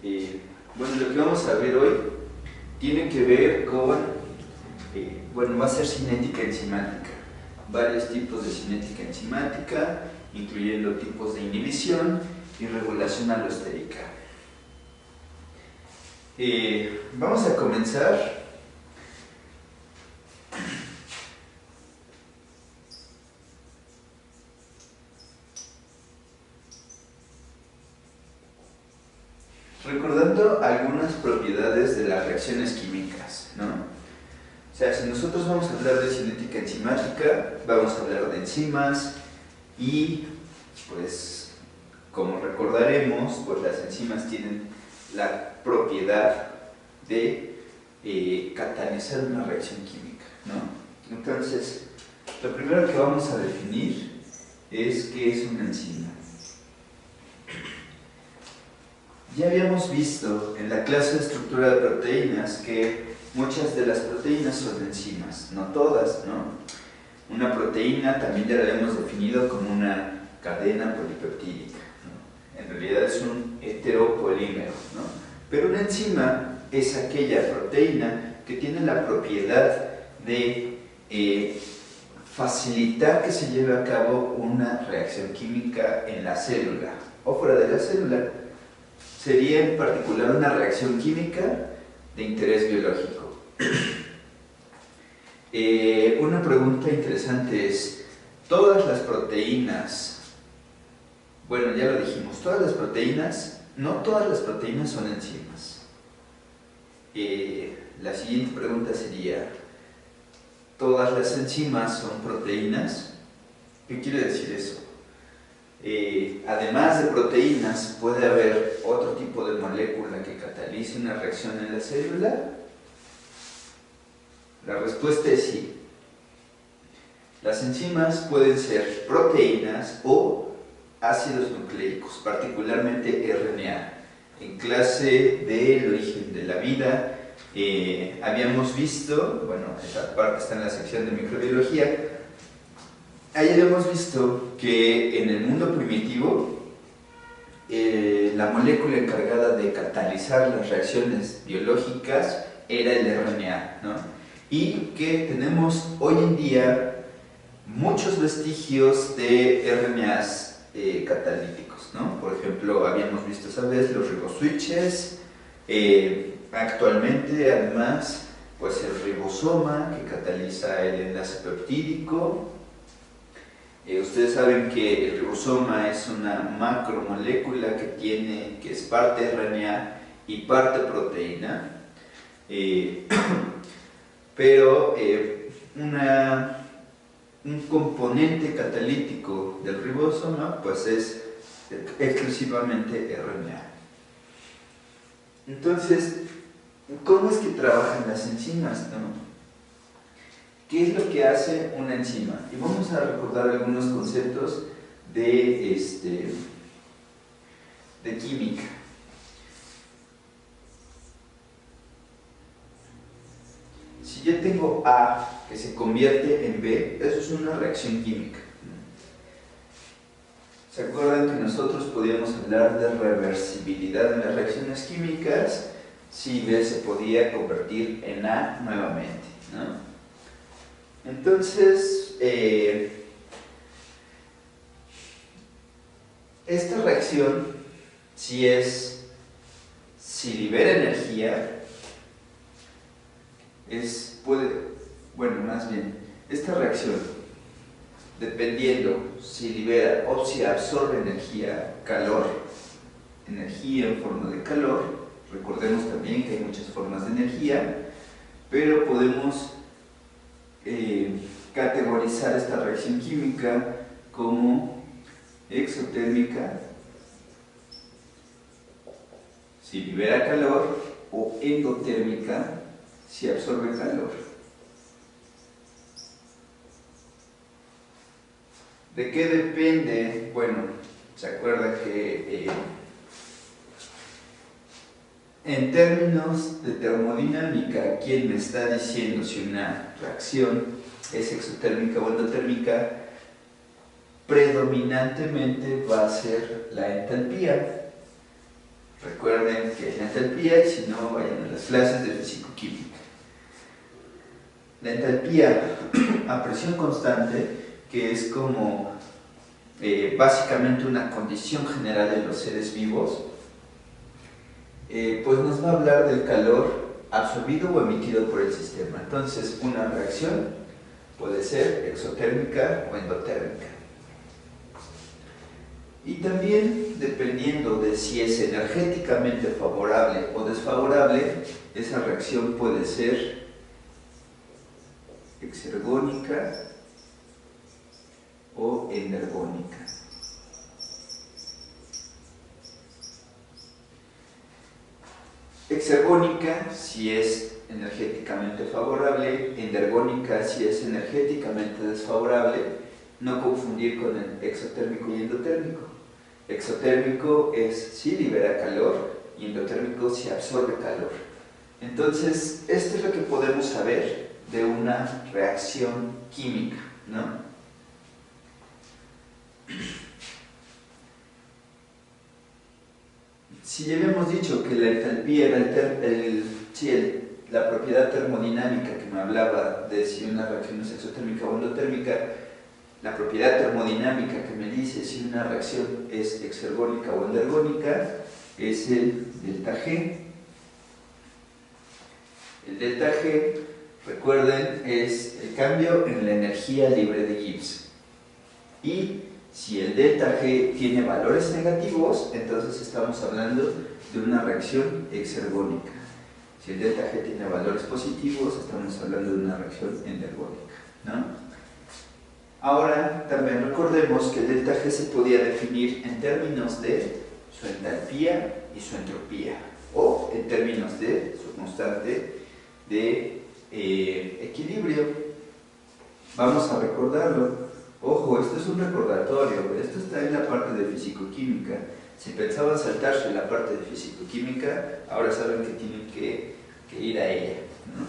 Bueno, lo que vamos a ver hoy tiene que ver con, bueno, va a ser cinética enzimática, varios tipos de cinética enzimática, incluyendo tipos de inhibición y regulación alostérica. Vamos a comenzar. Recordando algunas propiedades de las reacciones químicas, ¿no? O sea, si nosotros vamos a hablar de cinética enzimática, vamos a hablar de enzimas y, pues, como recordaremos, pues las enzimas tienen la propiedad de catalizar una reacción química, ¿no? Entonces, lo primero que vamos a definir es qué es una enzima. Ya habíamos visto en la clase de estructura de proteínas que muchas de las proteínas son enzimas, no todas, ¿no? Una proteína también ya la habíamos definido como una cadena polipeptídica, ¿no? En realidad es un heteropolímero, ¿no? Pero una enzima es aquella proteína que tiene la propiedad de facilitar que se lleve a cabo una reacción química en la célula o fuera de la célula. Sería en particular una reacción química de interés biológico. Una pregunta interesante es, ¿todas las proteínas, bueno, ya lo dijimos, todas las proteínas, no todas las proteínas son enzimas? La siguiente pregunta sería, ¿todas las enzimas son proteínas? ¿Qué quiere decir eso? Además de proteínas, ¿puede haber otro tipo de molécula que catalice una reacción en la célula? La respuesta es sí. Las enzimas pueden ser proteínas o ácidos nucleicos, particularmente RNA. En clase del origen de la vida habíamos visto, bueno, esa parte está en la sección de microbiología. Ahí habíamos visto que en el mundo primitivo la molécula encargada de catalizar las reacciones biológicas era el RNA, ¿no? Y que tenemos hoy en día muchos vestigios de RNAs catalíticos, ¿no? Por ejemplo, habíamos visto esa vez los riboswitches, actualmente además pues el ribosoma que cataliza el enlace peptídico. Ustedes saben que el ribosoma es una macromolécula que es parte RNA y parte proteína, pero un componente catalítico del ribosoma pues es exclusivamente RNA. Entonces, ¿cómo es que trabajan las enzimas, no? ¿Qué es lo que hace una enzima? Y vamos a recordar algunos conceptos de química. Si yo tengo A que se convierte en B, eso es una reacción química. ¿Se acuerdan que nosotros podíamos hablar de reversibilidad en las reacciones químicas si B se podía convertir en A nuevamente, ¿no? Entonces, esta reacción, si libera energía, esta reacción, dependiendo si libera o si absorbe energía, calor, energía en forma de calor, recordemos también que hay muchas formas de energía, pero podemos categorizar esta reacción química como exotérmica si libera calor o endotérmica si absorbe calor. ¿De qué depende? Bueno, se acuerda que en términos de termodinámica, ¿quién me está diciendo si una reacción es exotérmica o endotérmica? Predominantemente va a ser la entalpía. Recuerden que la entalpía, y si no, vayan a las clases de físico-química. La entalpía a presión constante, que es como básicamente una condición general de los seres vivos, pues nos va a hablar del calor absorbido o emitido por el sistema. Entonces, una reacción puede ser exotérmica o endotérmica. Y también, dependiendo de si es energéticamente favorable o desfavorable, esa reacción puede ser exergónica o energónica. Exergónica si es energéticamente favorable, energónica si es energéticamente desfavorable, no confundir con el exotérmico y endotérmico. Exotérmico es si libera calor y endotérmico si absorbe calor. Entonces, esto es lo que podemos saber de una reacción química, ¿no? Si ya habíamos dicho que la entalpía era la propiedad termodinámica que me hablaba de si una reacción es exotérmica o endotérmica, la propiedad termodinámica que me dice si una reacción es exergónica o energónica es el delta G. El delta G, recuerden, es el cambio en la energía libre de Gibbs. Y si el delta G tiene valores negativos, entonces estamos hablando de una reacción exergónica. Si el delta G tiene valores positivos, estamos hablando de una reacción energónica, ¿no? Ahora, también recordemos que el delta G se podía definir en términos de su entalpía y su entropía, o en términos de su constante de equilibrio. Vamos a recordarlo. Ojo, esto es un recordatorio, esto está en la parte de físico-química. Si pensaban saltarse la parte de físico-química, ahora saben que tienen que ir a ella, ¿no?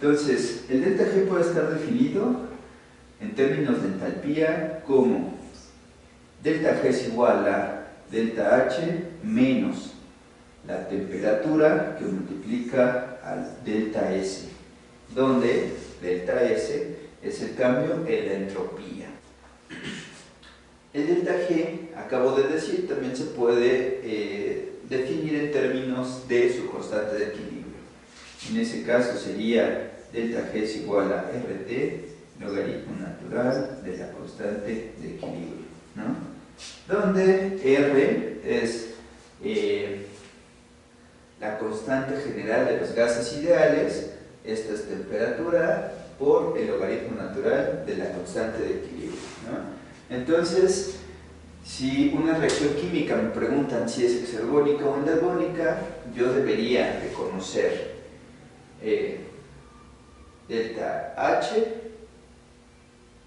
Entonces, el delta G puede estar definido en términos de entalpía como delta G es igual a delta H menos la temperatura que multiplica al delta S, donde delta S es el cambio en la entropía. El delta G, acabo de decir, también se puede definir en términos de su constante de equilibrio. En ese caso sería delta G es igual a RT, logaritmo natural de la constante de equilibrio, ¿no? Donde R es la constante general de los gases ideales, esta es temperatura, por el logaritmo natural de la constante de equilibrio, ¿no? Entonces, si una reacción química me preguntan si es exergónica o energónica, yo debería de conocer delta H,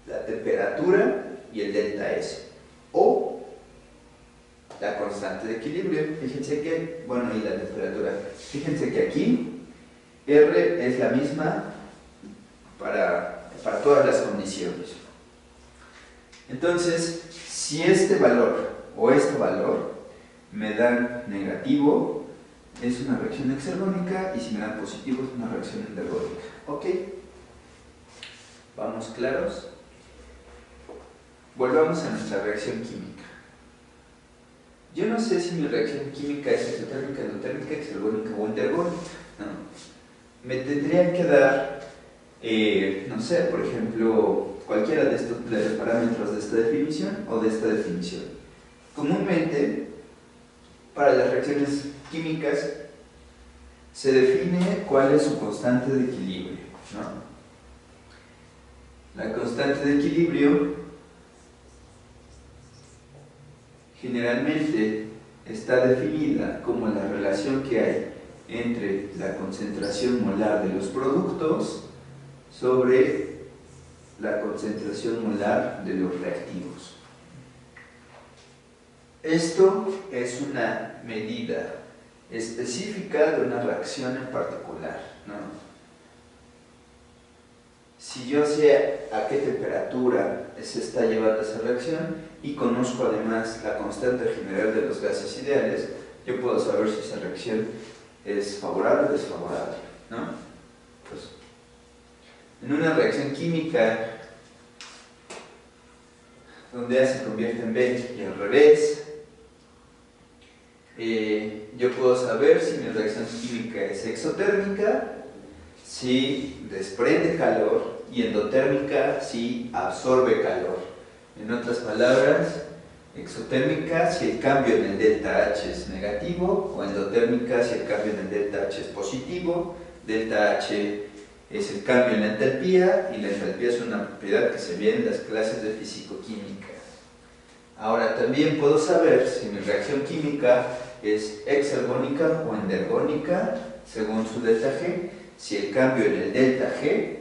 la temperatura y el delta S, o la constante de equilibrio. Fíjense que, bueno, y la temperatura. Fíjense que aquí R es la misma para todas las condiciones. Entonces, si este valor o este valor me dan negativo, es una reacción exergónica, y si me dan positivo, es una reacción energónica. ¿Ok? ¿Vamos claros? Volvamos a nuestra reacción química. Yo no sé si mi reacción química es exotérmica, endotérmica, exergónica o energónica, ¿no? Me tendrían que dar, no sé, por ejemplo, cualquiera de los parámetros de esta definición o de esta definición. Comúnmente, para las reacciones químicas, se define cuál es su constante de equilibrio, ¿no? La constante de equilibrio generalmente está definida como la relación que hay entre la concentración molar de los productos sobre la concentración molar de los reactivos. Esto es una medida específica de una reacción en particular, ¿no? Si yo sé a qué temperatura se está llevando esa reacción y conozco además la constante general de los gases ideales, yo puedo saber si esa reacción es favorable o desfavorable, ¿no? Pues, en una reacción química donde A se convierte en B y al revés, yo puedo saber si mi reacción química es exotérmica, si desprende calor, y endotérmica si absorbe calor. En otras palabras, exotérmica si el cambio en el delta H es negativo, o endotérmica si el cambio en el delta H es positivo. Delta H es el cambio en la entalpía, y la entalpía es una propiedad que se ve en las clases de fisicoquímica. Ahora también puedo saber si mi reacción química es exergónica o endergónica según su delta G, si el cambio en el delta G,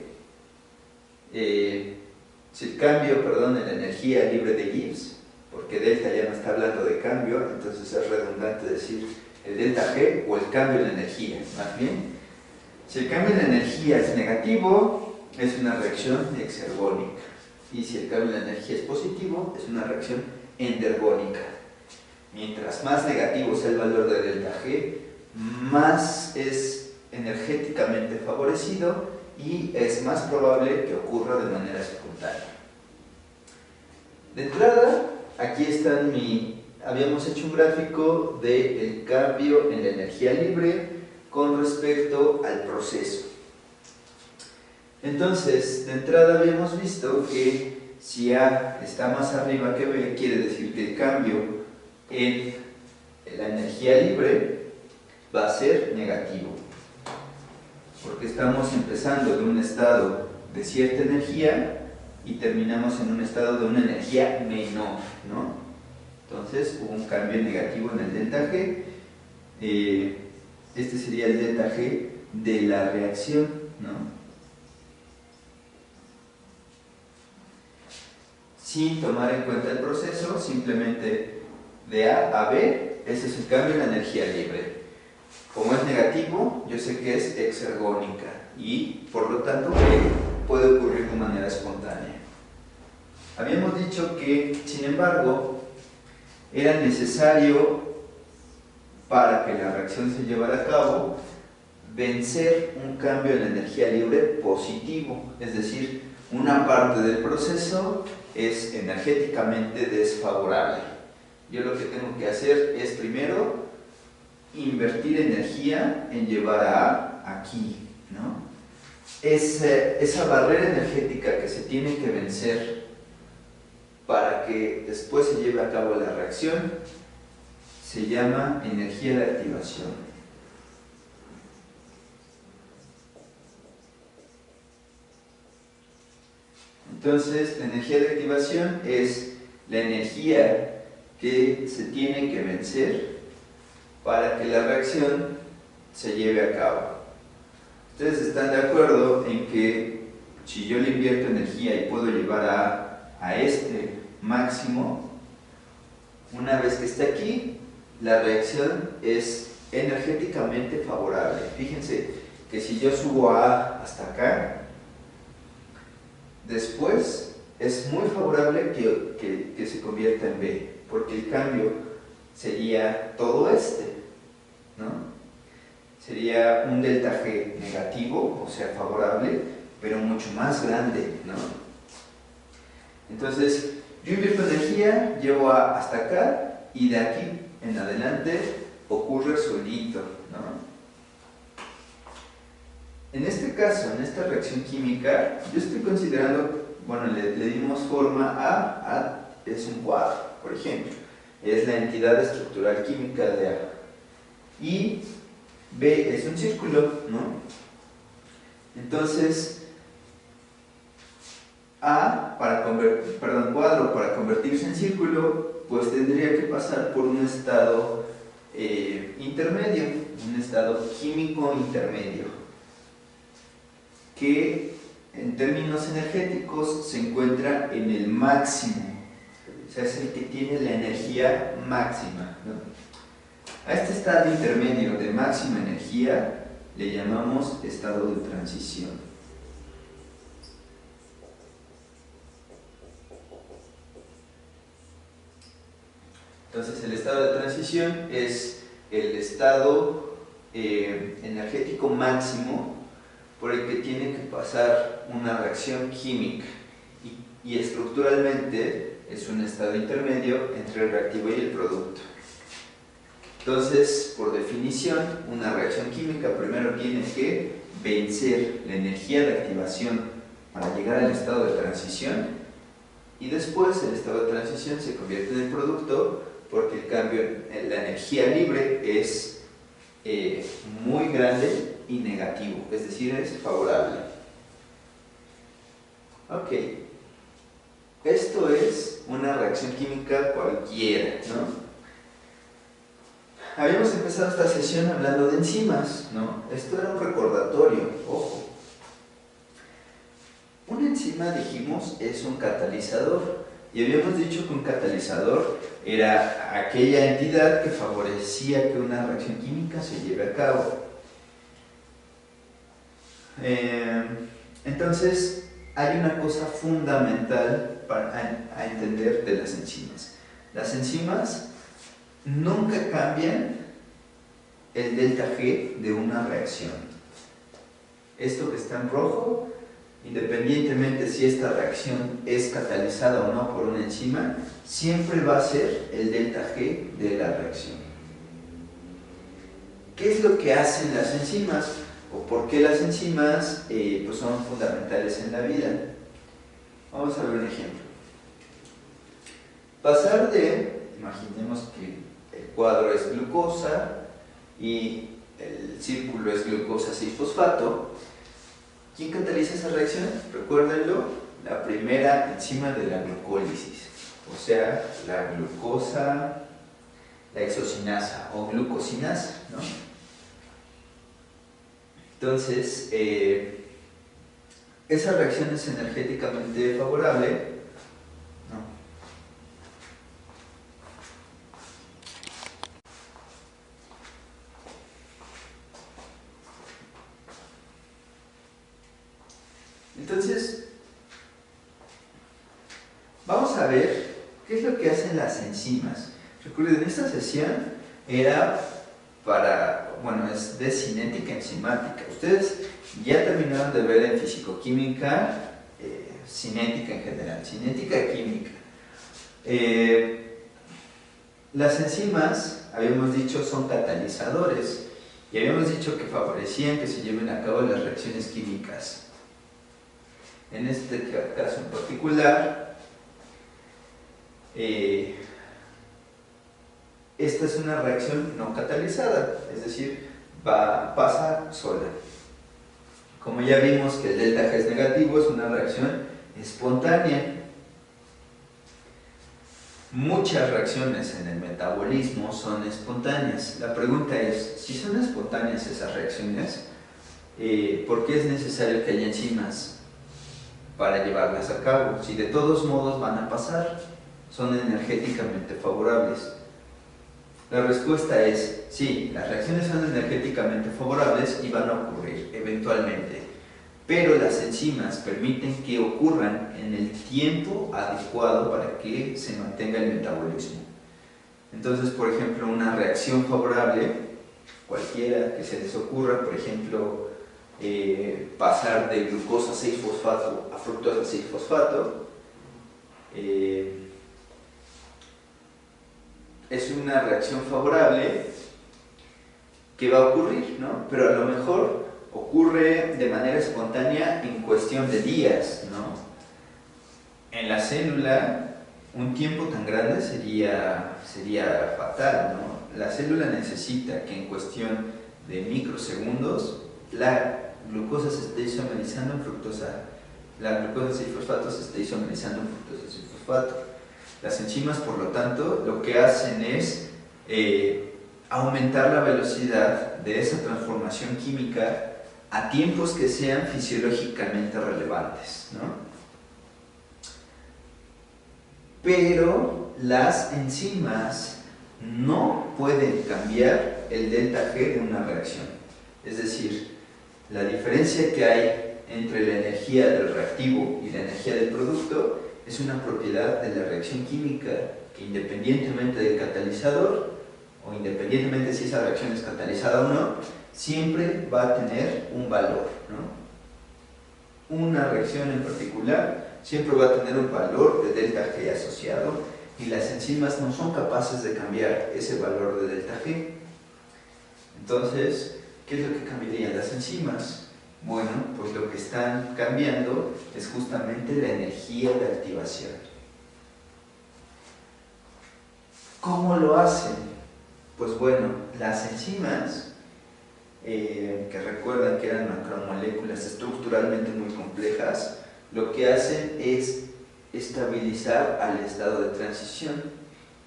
si el cambio, perdón, en la energía libre de Gibbs, porque delta ya no está hablando de cambio, entonces es redundante decir el delta G o el cambio en la energía, más bien. Si el cambio en la energía es negativo, es una reacción exergónica, y si el cambio en la energía es positivo, es una reacción endergónica. Mientras más negativo sea el valor de delta G, más es energéticamente favorecido y es más probable que ocurra de manera espontánea. De entrada, aquí están habíamos hecho un gráfico del cambio en la energía libre con respecto al proceso. Entonces, de entrada habíamos visto que si A está más arriba que B, quiere decir que el cambio en la energía libre va a ser negativo, porque estamos empezando de un estado de cierta energía y terminamos en un estado de una energía menor, ¿no? Entonces hubo un cambio negativo en el delta G. Este sería el delta G de la reacción, ¿no? Sin tomar en cuenta el proceso, simplemente de A a B, ese es el cambio en la energía libre. Como es negativo, yo sé que es exergónica y por lo tanto puede ocurrir de manera espontánea. Habíamos dicho que, sin embargo, era necesario, para que la reacción se llevara a cabo, vencer un cambio en la energía libre positivo, es decir, una parte del proceso es energéticamente desfavorable. Yo lo que tengo que hacer es primero invertir energía en llevar a A aquí, ¿no? Esa barrera energética que se tiene que vencer para que después se lleve a cabo la reacción se llama energía de activación. Entonces, la energía de activación es la energía que se tiene que vencer para que la reacción se lleve a cabo. Ustedes están de acuerdo en que si yo le invierto energía y puedo llevar a este máximo, una vez que esté aquí, la reacción es energéticamente favorable. Fíjense que si yo subo a hasta acá, después es muy favorable que se convierta en B, porque el cambio sería todo ¿no? Sería un delta G negativo, o sea, favorable, pero mucho más grande, ¿no? Entonces, yo invierto energía, llevo hasta acá, y de aquí en adelante ocurre solito, ¿no? En este caso, en esta reacción química, yo estoy considerando, bueno, le dimos forma A es un cuadro, por ejemplo, es la entidad estructural química de A, y B es un círculo, ¿no? Entonces, cuadro para convertirse en círculo, pues tendría que pasar por un estado intermedio, un estado químico intermedio, que en términos energéticos se encuentra en el máximo, o sea, es el que tiene la energía máxima, ¿no? A este estado intermedio de máxima energía le llamamos estado de transición. Entonces el estado de transición es el estado energético máximo por el que tiene que pasar una reacción química y estructuralmente es un estado intermedio entre el reactivo y el producto. Entonces, por definición, una reacción química primero tiene que vencer la energía de activación para llegar al estado de transición y después el estado de transición se convierte en el producto porque el cambio en la energía libre es muy grande y negativo, es decir, es favorable. Ok, esto es una reacción química cualquiera, ¿no? Habíamos empezado esta sesión hablando de enzimas, ¿no? Esto era un recordatorio, ojo. Una enzima, dijimos, es un catalizador. Y habíamos dicho que un catalizador era aquella entidad que favorecía que una reacción química se lleve a cabo. Entonces, hay una cosa fundamental a entender de las enzimas. Las enzimas nunca cambian el delta G de una reacción. Esto que está en rojo, independientemente si esta reacción es catalizada o no por una enzima, siempre va a ser el delta G de la reacción. ¿Qué es lo que hacen las enzimas? ¿O por qué las enzimas pues son fundamentales en la vida? Vamos a ver un ejemplo. Pasar de, imaginemos que el cuadro es glucosa y el círculo es glucosa 6-fosfato. ¿Quién cataliza esa reacción? Recuérdenlo, la primera enzima de la glucólisis, o sea, la glucosa, la hexocinasa o glucosinasa, ¿no? Entonces, esa reacción es energéticamente favorable, ¿no? Entonces, vamos a ver qué es lo que hacen las enzimas. Recuerden, esta sesión era es de cinética enzimática. Ustedes ya terminaron de ver en fisicoquímica cinética en general, cinética química. Las enzimas, habíamos dicho, son catalizadores y habíamos dicho que favorecían que se lleven a cabo las reacciones químicas. En este caso en particular, esta es una reacción no catalizada, es decir, pasa sola. Como ya vimos que el delta G es negativo, es una reacción espontánea. Muchas reacciones en el metabolismo son espontáneas. La pregunta es, si son espontáneas esas reacciones, ¿por qué es necesario que haya enzimas para llevarlas a cabo? Si de todos modos van a pasar, son energéticamente favorables. La respuesta es sí, las reacciones son energéticamente favorables y van a ocurrir eventualmente, pero las enzimas permiten que ocurran en el tiempo adecuado para que se mantenga el metabolismo. Entonces, por ejemplo, una reacción favorable, cualquiera que se les ocurra, por ejemplo, pasar de glucosa 6-fosfato a fructosa 6-fosfato, es una reacción favorable que va a ocurrir, ¿no? Pero a lo mejor ocurre de manera espontánea en cuestión de días, ¿no? En la célula, un tiempo tan grande sería fatal, ¿no? La célula necesita que en cuestión de microsegundos la glucosa se esté isomerizando en fructosa, la glucosa 6-fosfato se esté isomerizando en fructosa 6-fosfato. Las enzimas, por lo tanto, lo que hacen es aumentar la velocidad de esa transformación química a tiempos que sean fisiológicamente relevantes, ¿no? Pero las enzimas no pueden cambiar el delta G de una reacción. Es decir, la diferencia que hay entre la energía del reactivo y la energía del producto es una propiedad de la reacción química que, independientemente del catalizador, o independientemente si esa reacción es catalizada o no, siempre va a tener un valor, ¿no? Una reacción en particular siempre va a tener un valor de delta G asociado, y las enzimas no son capaces de cambiar ese valor de delta G. Entonces, ¿qué es lo que cambiarían las enzimas? Bueno, pues lo que están cambiando es justamente la energía de activación. ¿Cómo lo hacen? Pues bueno, las enzimas, que recuerdan que eran macromoléculas estructuralmente muy complejas, lo que hacen es estabilizar al estado de transición.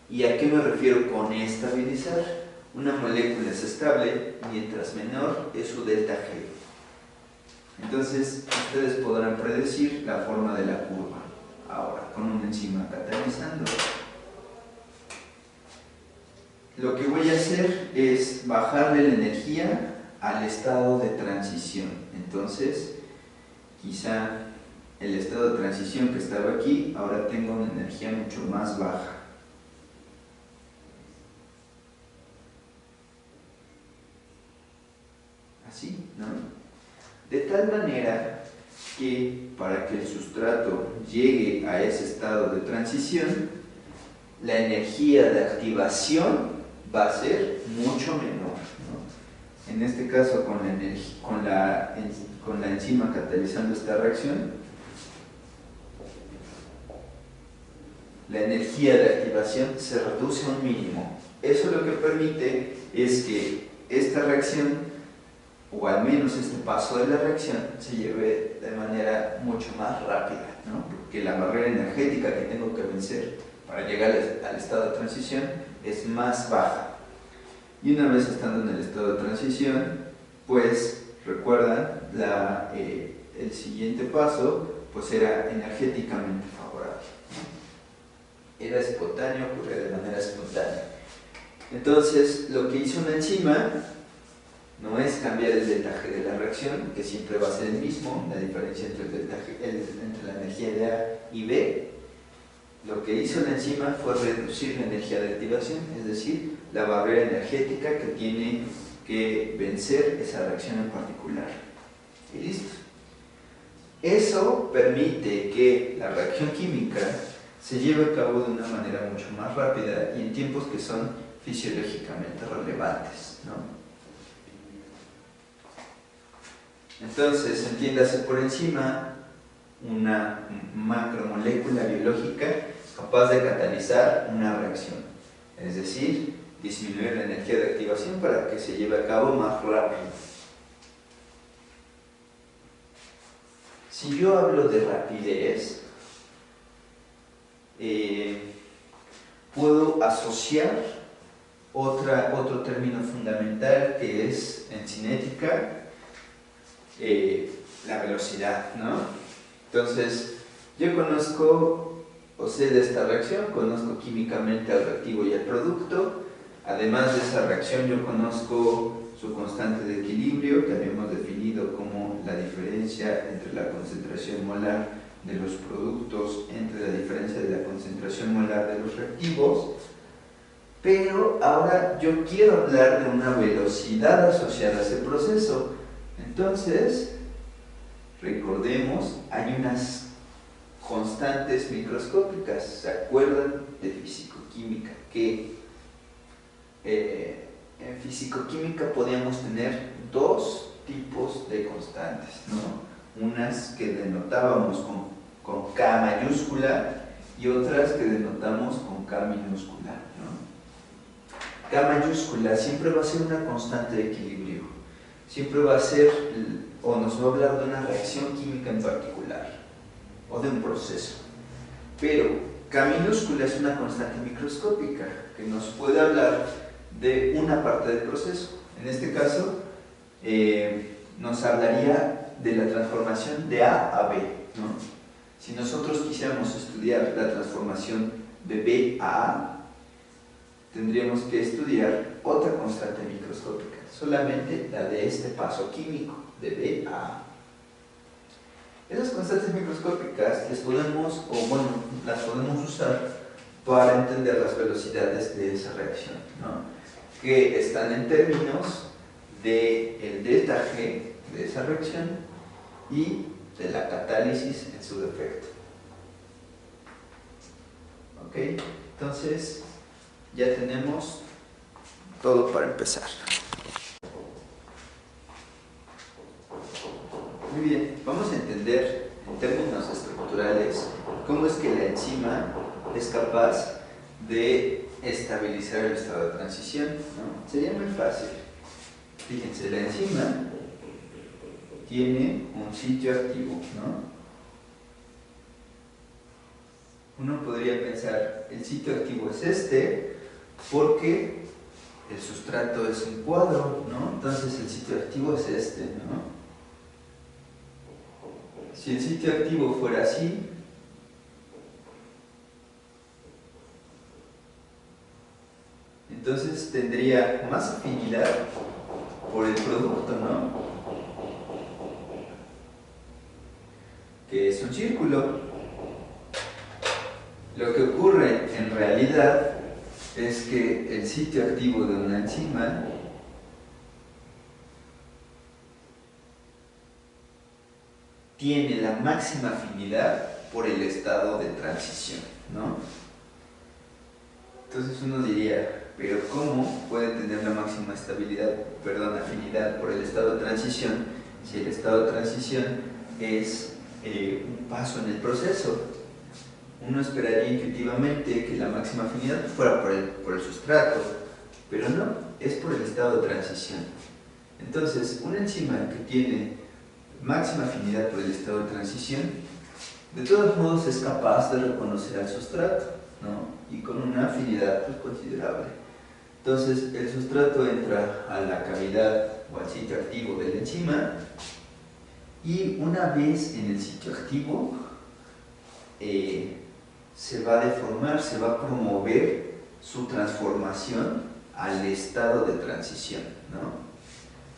¿Y a qué me refiero con estabilizar? Una molécula es estable mientras menor es su delta G. Entonces, ustedes podrán predecir la forma de la curva ahora con una enzima catalizando. Lo que voy a hacer es bajarle la energía al estado de transición. Entonces, quizá el estado de transición que estaba aquí, ahora tengo una energía mucho más baja. Así, ¿no? De tal manera que para que el sustrato llegue a ese estado de transición, la energía de activación va a ser mucho menor, ¿no? En este caso, con la enzima catalizando esta reacción, la energía de activación se reduce a un mínimo. Eso lo que permite es que esta reacción, o al menos este paso de la reacción, se lleve de manera mucho más rápida, ¿no? Porque la barrera energética que tengo que vencer para llegar al estado de transición es más baja. Y una vez estando en el estado de transición, pues recuerdan, el siguiente paso pues era energéticamente favorable. Era espontáneo, ocurría de manera espontánea. Entonces, lo que hizo una enzima no es cambiar el delta G de la reacción, que siempre va a ser el mismo, la diferencia entre, entre la energía de A y B. Lo que hizo la enzima fue reducir la energía de activación, es decir, la barrera energética que tiene que vencer esa reacción en particular. Y listo. Eso permite que la reacción química se lleve a cabo de una manera mucho más rápida y en tiempos que son fisiológicamente relevantes, ¿no? Entonces, entiéndase por encima una macromolécula biológica capaz de catalizar una reacción, es decir, disminuir la energía de activación para que se lleve a cabo más rápido. Si yo hablo de rapidez, puedo asociar otro término fundamental que es en cinética, la velocidad, ¿no? Entonces, yo conozco o sé de esta reacción, conozco químicamente al reactivo y al producto. Además de esa reacción, yo conozco su constante de equilibrio, que habíamos definido como la diferencia entre la concentración molar de los productos entre la diferencia de la concentración molar de los reactivos. Pero ahora yo quiero hablar de una velocidad asociada a ese proceso. Entonces, recordemos, hay unas constantes microscópicas. ¿Se acuerdan de fisicoquímica? Que en fisicoquímica podíamos tener dos tipos de constantes, ¿no? Unas que denotábamos con K mayúscula y otras que denotamos con K minúscula, ¿no? K mayúscula siempre va a ser una constante de equilibrio, siempre va a ser, o nos va a hablar de una reacción química en particular, o de un proceso. Pero K minúscula es una constante microscópica que nos puede hablar de una parte del proceso. En este caso, nos hablaría de la transformación de A a B, ¿no? Si nosotros quisiéramos estudiar la transformación de B a A, tendríamos que estudiar otra constante microscópica, solamente la de este paso químico, de B a A. Esas constantes microscópicas las podemos usar para entender las velocidades de esa reacción, ¿no? que están en términos del delta G de esa reacción y de la catálisis en su defecto. ¿Ok? Entonces, ya tenemos todo para empezar. Muy bien, vamos a entender en términos estructurales cómo es que la enzima es capaz de estabilizar el estado de transición, ¿no? Sería muy fácil. Fíjense, la enzima tiene un sitio activo, ¿no? Uno podría pensar, el sitio activo es este, porque el sustrato es un cuadro, ¿no? Entonces el sitio activo es este, ¿no? Si el sitio activo fuera así, entonces tendría más afinidad por el producto, ¿no? Que es un círculo. Lo que ocurre en realidad es que el sitio activo de una enzima tiene la máxima afinidad por el estado de transición, ¿no? Entonces uno diría, pero ¿cómo puede tener la máxima afinidad por el estado de transición si el estado de transición es un paso en el proceso? Uno esperaría intuitivamente que la máxima afinidad fuera por el sustrato, pero no, es por el estado de transición. Entonces, una enzima que tiene máxima afinidad por el estado de transición, de todos modos es capaz de reconocer al sustrato, ¿no? Y con una afinidad pues, considerable. Entonces, el sustrato entra a la cavidad o al sitio activo de la enzima, y una vez en el sitio activo, se va a deformar, se va a promover su transformación al estado de transición, ¿no?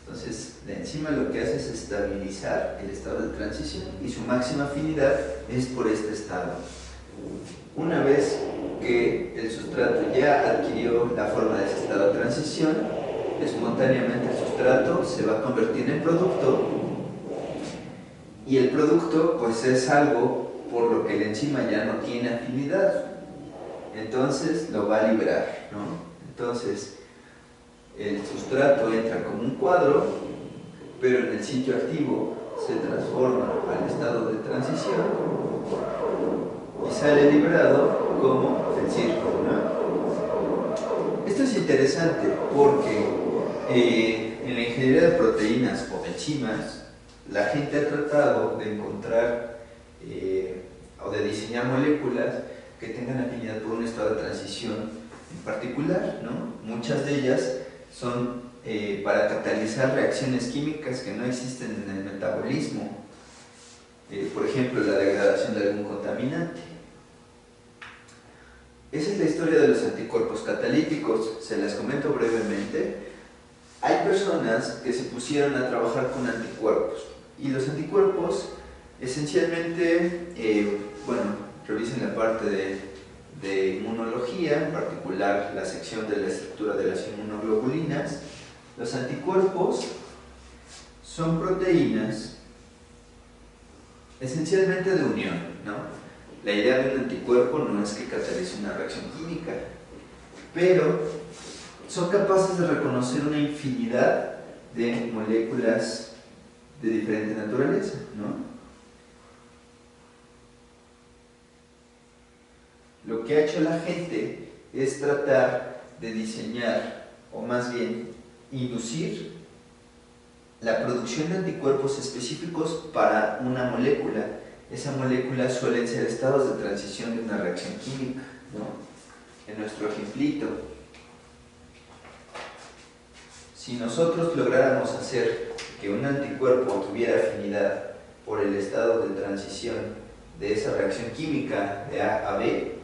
Entonces, la enzima lo que hace es estabilizar el estado de transición y su máxima afinidad es por este estado. Una vez que el sustrato ya adquirió la forma de ese estado de transición, espontáneamente el sustrato se va a convertir en producto, y el producto pues es algo por lo que la enzima ya no tiene afinidad, entonces lo va a liberar, ¿no? Entonces el sustrato entra como un cuadro, pero en el sitio activo se transforma al estado de transición y sale liberado como el círculo, ¿no? Esto es interesante porque en la ingeniería de proteínas o de enzimas, la gente ha tratado de encontrar o de diseñar moléculas que tengan afinidad por un estado de transición en particular, ¿no? Muchas de ellas son para catalizar reacciones químicas que no existen en el metabolismo, por ejemplo, la degradación de algún contaminante. Esa es la historia de los anticuerpos catalíticos, se las comento brevemente. Hay personas que se pusieron a trabajar con anticuerpos, y los anticuerpos esencialmente, bueno, revisen la parte de inmunología, en particular la sección de la estructura de las inmunoglobulinas. Los anticuerpos son proteínas esencialmente de unión, ¿no? La idea de un anticuerpo no es que catalice una reacción química, pero son capaces de reconocer una infinidad de moléculas de diferente naturaleza, ¿no? Lo que ha hecho la gente es tratar de diseñar, o más bien inducir, la producción de anticuerpos específicos para una molécula. Esa molécula suelen ser estados de transición de una reacción química, ¿no? En nuestro ejemplito, si nosotros lográramos hacer que un anticuerpo tuviera afinidad por el estado de transición de esa reacción química de A a B,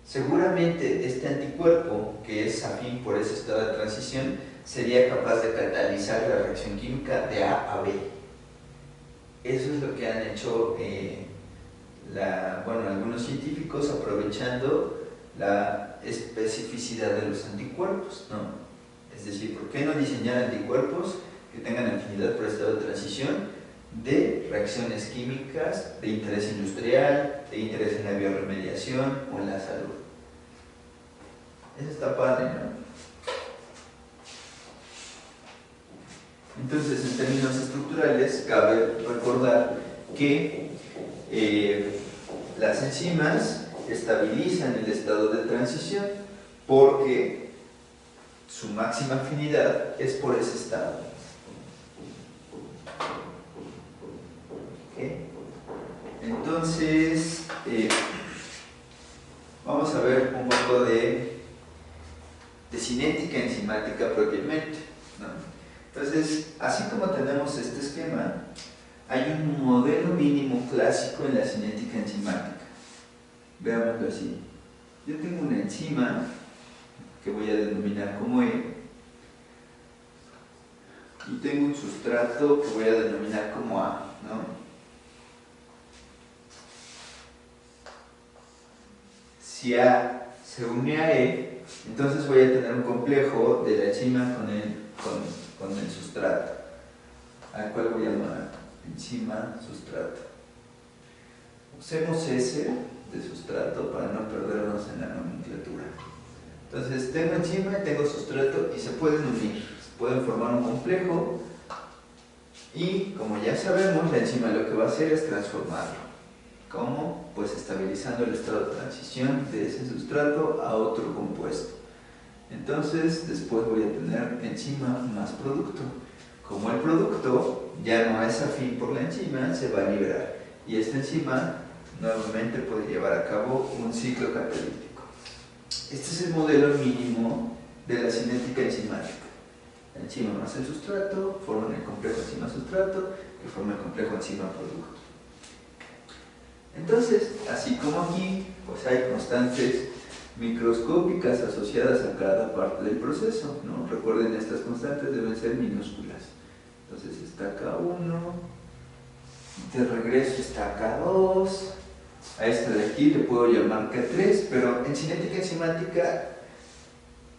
seguramente este anticuerpo, que es afín por ese estado de transición, sería capaz de catalizar la reacción química de A a B. Eso es lo que han hecho bueno, algunos científicos aprovechando la especificidad de los anticuerpos, ¿no? Es decir, ¿por qué no diseñar anticuerpos que tengan afinidad por estado de transición de reacciones químicas de interés industrial, de interés en la bioremediación o en la salud? Eso está padre, ¿no? Entonces, en términos estructurales, cabe recordar que las enzimas estabilizan el estado de transición porque su máxima afinidad es por ese estado. ¿Okay? Entonces, vamos a ver un poco de cinética enzimática propiamente, ¿no? Entonces, así como tenemos este esquema, hay un modelo mínimo clásico en la cinética enzimática. Veámoslo así. Yo tengo una enzima que voy a denominar como E, y tengo un sustrato que voy a denominar como A, ¿no? Si A se une a E, entonces voy a tener un complejo de la enzima con el sustrato, al cual voy a llamar enzima sustrato. Usemos S de sustrato para no perdernos en la nomenclatura. Entonces tengo enzima y tengo sustrato y se pueden unir, se pueden formar un complejo y, como ya sabemos, la enzima lo que va a hacer es transformarlo. ¿Cómo? Pues estabilizando el estado de transición de ese sustrato a otro compuesto. Entonces después voy a tener enzima más producto. Como el producto ya no es afín por la enzima, se va a liberar y esta enzima nuevamente puede llevar a cabo un ciclo catalítico. Este es el modelo mínimo de la cinética enzimática. La enzima más el sustrato forman el complejo enzima-sustrato que forma el complejo enzima-producto. Entonces, así como aquí, pues hay constantes microscópicas asociadas a cada parte del proceso, ¿no? Recuerden, estas constantes deben ser minúsculas. Entonces está K1, de regreso está K2, a esta de aquí le puedo llamar K3, pero en cinética enzimática,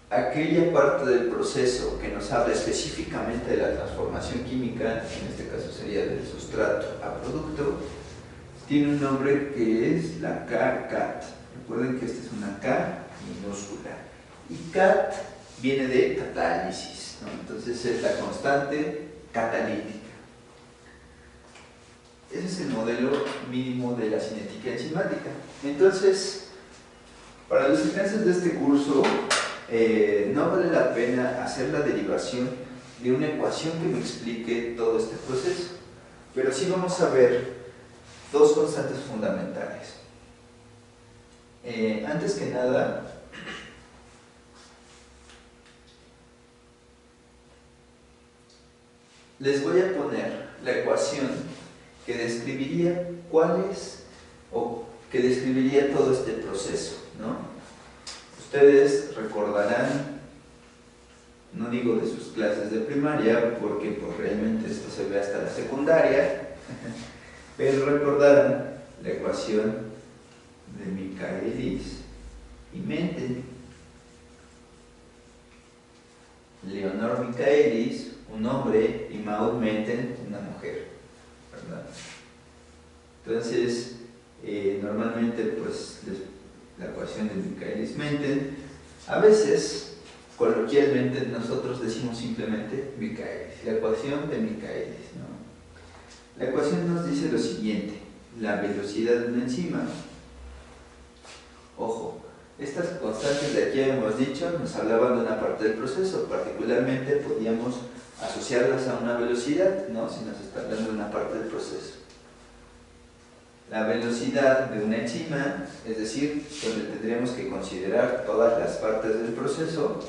aquella parte del proceso que nos habla específicamente de la transformación química, en este caso sería del sustrato a producto, tiene un nombre que es la K-cat. Recuerden que esta es una K minúscula. Y cat viene de catálisis, ¿no? Entonces es la constante catalítica. Ese es el modelo mínimo de la cinética enzimática. Entonces, para los alcances de este curso, no vale la pena hacer la derivación de una ecuación que me explique todo este proceso. Pero sí vamos a ver dos constantes fundamentales. Antes que nada, les voy a poner la ecuación que describiría que describiría todo este proceso, ¿no? Ustedes recordarán, no digo de sus clases de primaria, porque pues realmente esto se ve hasta la secundaria, pero recordarán la ecuación de Michaelis y Menten. Leonor Michaelis, un hombre, y Maud Menten, una mujer, ¿verdad? Entonces, normalmente pues la ecuación de Michaelis-Menten, a veces coloquialmente nosotros decimos simplemente Michaelis, la ecuación de Michaelis, ¿no? La ecuación nos dice lo siguiente: la velocidad de una enzima, ojo, estas constantes de aquí hemos dicho nos hablaban de una parte del proceso, particularmente podíamos asociarlas a una velocidad, ¿no? Si nos está hablando de una parte del proceso. La velocidad de una enzima, es decir, donde tendríamos que considerar todas las partes del proceso,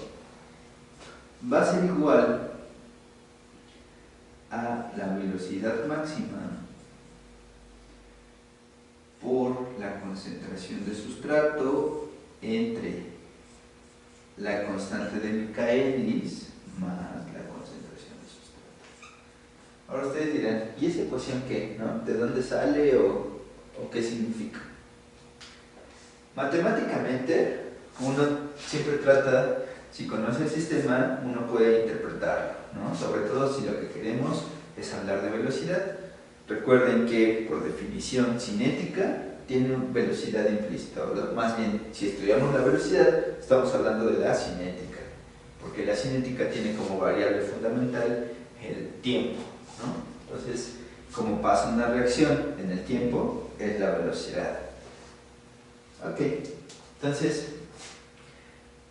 va a ser igual a la velocidad máxima por la concentración de sustrato entre la constante de Michaelis más la concentración de sustrato. Ahora ustedes dirán, ¿y esa ecuación qué? ¿No? ¿De dónde sale o ¿O qué significa? Matemáticamente, uno siempre trata, si conoce el sistema, uno puede interpretarlo, ¿no? Sobre todo si lo que queremos es hablar de velocidad. Recuerden que, por definición cinética, tiene velocidad implícita, o más bien, si estudiamos la velocidad, estamos hablando de la cinética, porque la cinética tiene como variable fundamental el tiempo, ¿no? Entonces, como pasa una reacción en el tiempo, es la velocidad. Ok, entonces,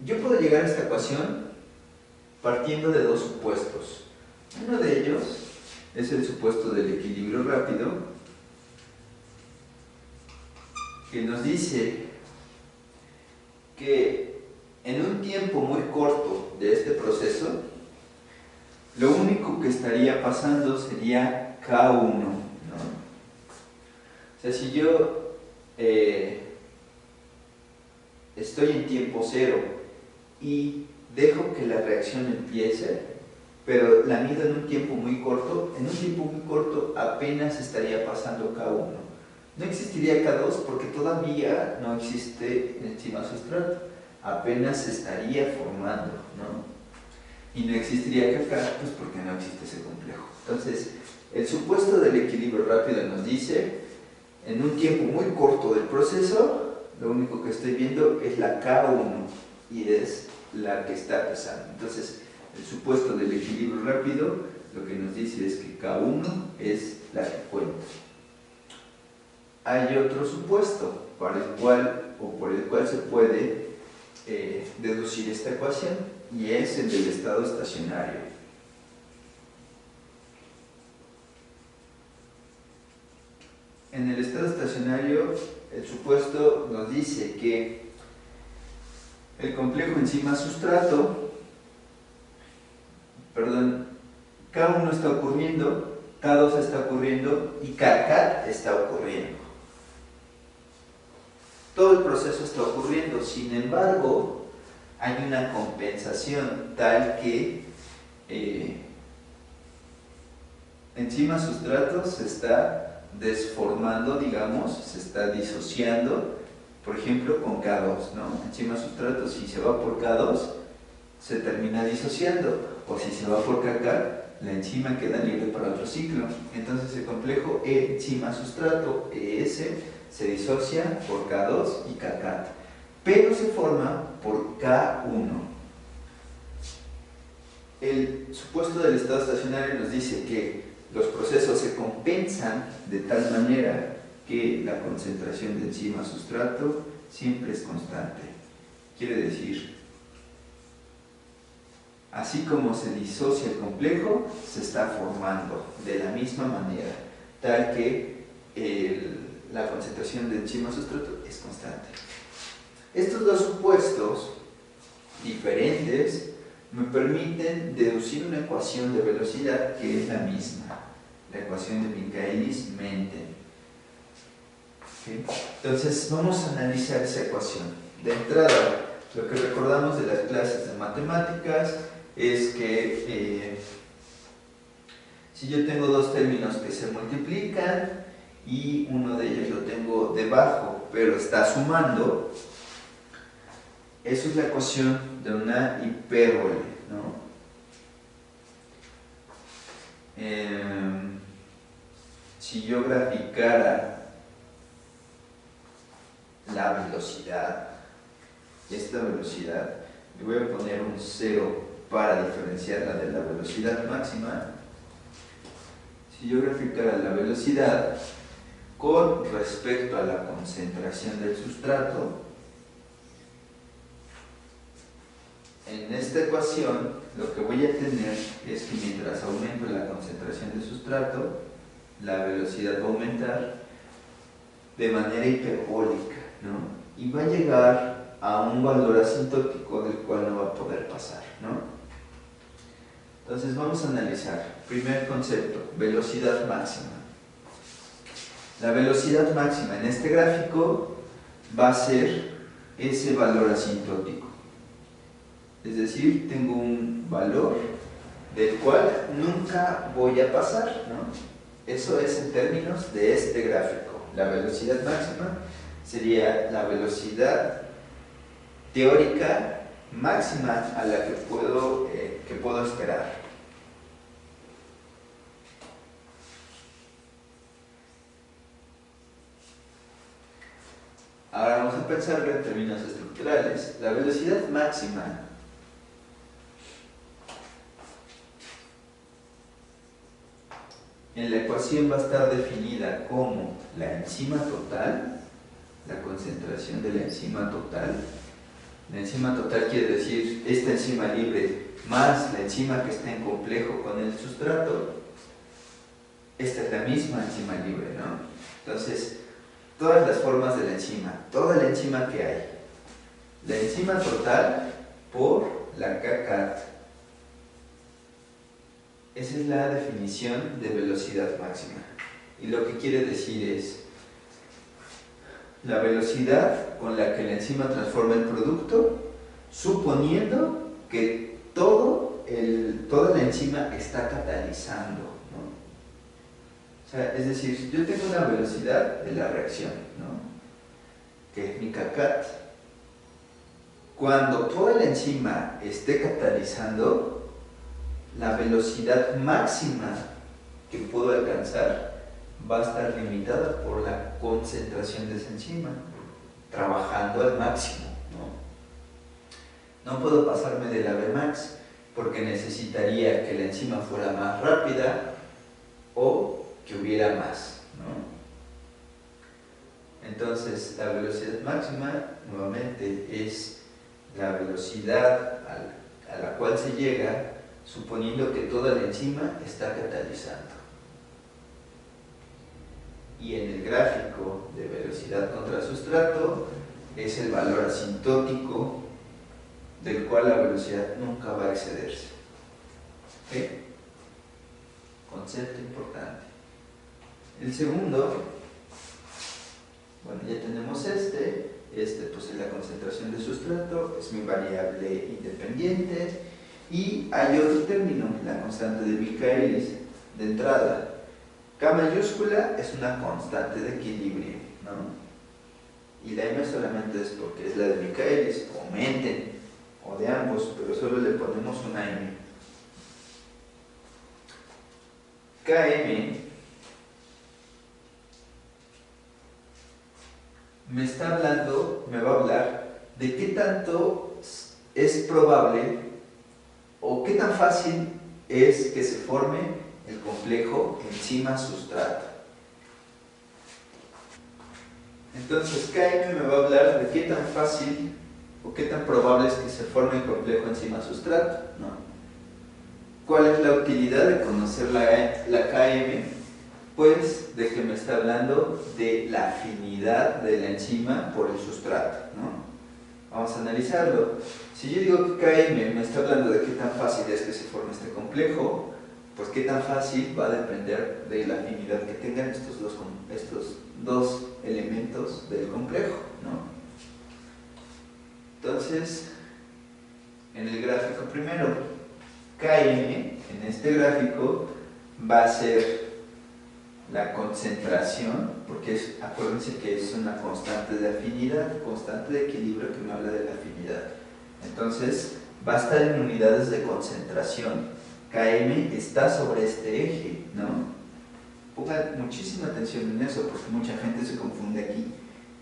yo puedo llegar a esta ecuación partiendo de dos supuestos. Uno de ellos es el supuesto del equilibrio rápido, que nos dice que en un tiempo muy corto de este proceso, lo único que estaría pasando sería K1, ¿no? O sea, si yo estoy en tiempo cero y dejo que la reacción empiece, pero la mido en un tiempo muy corto, en un tiempo muy corto apenas estaría pasando K1. No existiría K2 porque todavía no existe enzima sustrato, apenas se estaría formando, ¿no? Y no existiría KK, pues porque no existe ese complejo. Entonces, el supuesto del equilibrio rápido nos dice, en un tiempo muy corto del proceso, lo único que estoy viendo es la K1 y es la que está pesando. Entonces, el supuesto del equilibrio rápido lo que nos dice es que K1 es la que cuenta. Hay otro supuesto para el cual, o por el cual se puede deducir esta ecuación, y es el del estado estacionario. En el estado estacionario, el supuesto nos dice que el complejo enzima-sustrato, K1 está ocurriendo, K2 está ocurriendo y KK está ocurriendo. Todo el proceso está ocurriendo, sin embargo, hay una compensación tal que enzima-sustrato se está desformando, digamos, se está disociando, por ejemplo, con K2, ¿no? Enzima-sustrato, si se va por K2, se termina disociando, o si se va por KK, la enzima queda libre para otro ciclo. Entonces el complejo enzima-sustrato, ES, se disocia por K2 y KK, pero se forma por K1. El supuesto del estado estacionario nos dice que los procesos se compensan de tal manera que la concentración de enzima-sustrato siempre es constante. Quiere decir, así como se disocia el complejo, se está formando de la misma manera, tal que la concentración de enzima-sustrato es constante. Estos dos supuestos diferentes me permiten deducir una ecuación de velocidad que es la misma, la ecuación de Michaelis-Menten. ¿Okay? Entonces vamos a analizar esa ecuación. De entrada, lo que recordamos de las clases de matemáticas es que si yo tengo dos términos que se multiplican y uno de ellos lo tengo debajo, pero está sumando, eso es la ecuación de una hipérbole, ¿no? Si yo graficara la velocidad, esta velocidad, le voy a poner un 0 para diferenciarla de la velocidad máxima. Si yo graficara la velocidad con respecto a la concentración del sustrato, en esta ecuación lo que voy a tener es que mientras aumente la concentración del sustrato, la velocidad va a aumentar de manera hiperbólica, ¿no? Y va a llegar a un valor asintótico del cual no va a poder pasar, ¿no? Entonces vamos a analizar. Primer concepto, velocidad máxima. La velocidad máxima en este gráfico va a ser ese valor asintótico. Es decir, tengo un valor del cual nunca voy a pasar, ¿no? Eso es en términos de este gráfico, La velocidad máxima sería la velocidad teórica máxima a la que puedo esperar. Ahora vamos a pensarlo en términos estructurales. La velocidad máxima en la ecuación va a estar definida como la enzima total, la concentración de la enzima total. La enzima total quiere decir esta enzima libre más la enzima que está en complejo con el sustrato. Esta es la misma enzima libre, ¿no? Entonces, todas las formas de la enzima, toda la enzima que hay. La enzima total por la kcat. Esa es la definición de velocidad máxima. Y lo que quiere decir es la velocidad con la que la enzima transforma el producto, suponiendo que toda la enzima está catalizando, ¿no? O sea, es decir, yo tengo una velocidad de la reacción, ¿no? Que es mi kcat. Cuando toda la enzima esté catalizando, la velocidad máxima que puedo alcanzar va a estar limitada por la concentración de esa enzima, trabajando al máximo, ¿no? No puedo pasarme de la Vmax porque necesitaría que la enzima fuera más rápida o que hubiera más, ¿no? Entonces, la velocidad máxima, nuevamente, es la velocidad a la cual se llega suponiendo que toda la enzima está catalizando. Y en el gráfico de velocidad contra sustrato es el valor asintótico del cual la velocidad nunca va a excederse. ¿Ok? Concepto importante. El segundo, bueno, ya tenemos pues es la concentración de sustrato, es mi variable independiente, y hay otro término, la constante de Michaelis. De entrada, K mayúscula es una constante de equilibrio, ¿no? Y la M solamente es porque es la de Michaelis, o Menten, o de ambos, pero solo le ponemos una M. Km me va a hablar de qué tanto es probable o qué tan fácil es que se forme el complejo enzima-sustrato. Entonces, Km me va a hablar de qué tan fácil o qué tan probable es que se forme el complejo enzima-sustrato, ¿no? ¿Cuál es la utilidad de conocer la Km? Pues de que me está hablando de la afinidad de la enzima por el sustrato, ¿no? Vamos a analizarlo. Si yo digo que Km me está hablando de qué tan fácil es que se forme este complejo, pues qué tan fácil va a depender de la afinidad que tengan estos dos elementos del complejo, ¿no? Entonces, en el gráfico primero, Km en este gráfico va a ser la concentración, porque acuérdense que es una constante de afinidad, constante de equilibrio que me habla de la afinidad. Entonces, va a estar en unidades de concentración. Km está sobre este eje, ¿no? Pongan muchísima atención en eso, porque mucha gente se confunde aquí.